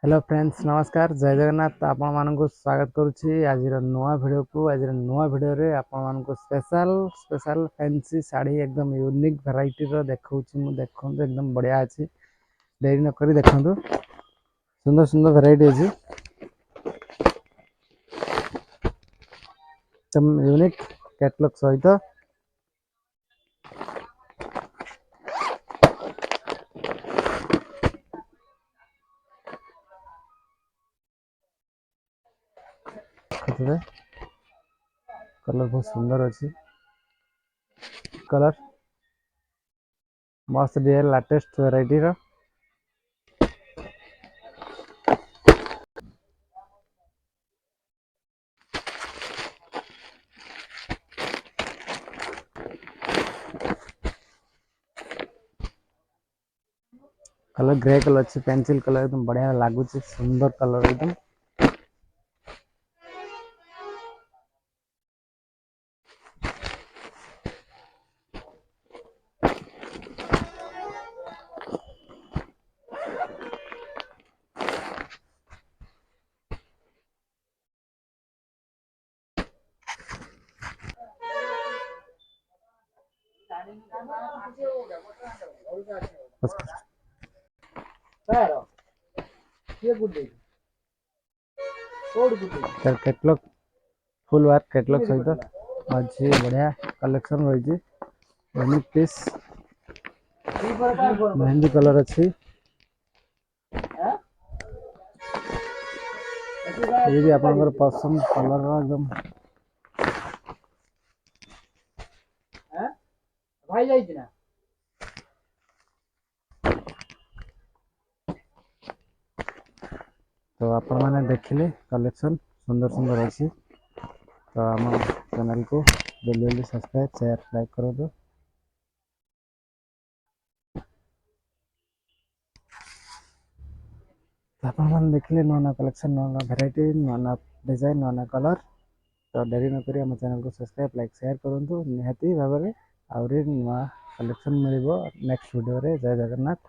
Hello friends नमस्कार जय जगन्नाथ आपण मानक स्वागत करुच्ची आज नुआ वीडियो को आज नुआ वीडियो रे आपण मानक स्पेशल स्पेशल फैंसी साड़ी एकदम यूनिक वैरायटी रो देखौची मु देखो एकदम बढ़िया अछि देरी न करी देखंतु सुंदर सुंदर वैरायटी अछि एकदम यूनिक कैटलॉग सहित कलर बहुत सुंदर अछि कलर मस्त डियर लेटेस्ट वैरायटी रो कलर ग्रे कलर अच्छी पेंसिल कलर एकदम बढ़िया लागू सुंदर कलर एकदम कैटलॉग फुल वर्क कैटलॉग सहित अच्छी बढ़िया कलेक्शन रही यूनिक पीस मेहंदी कलर अच्छी ये भी आपनकर पसंद कलर एकदम भाई जाई ना तो आपण मैंने देखिले कलेक्शन सुंदर सुंदर अच्छी तो आम चैनल को जल्दी जल्दी सब्सक्राइब शेयर लाइक करो तो आपण मैंने देखिले नुआ नुआ कलेक्शन नुआ नुआ भेराइटी नुआ नुआ डिजाइन नुआ नुआ कलर तो डेरी न करी आम चैनल को सब्सक्राइब लाइक शेयर करूँ निहाती भाव में आउरी नुआ कलेक्शन मिल नेक्स्ट वीडियो रे जय जगन्नाथ।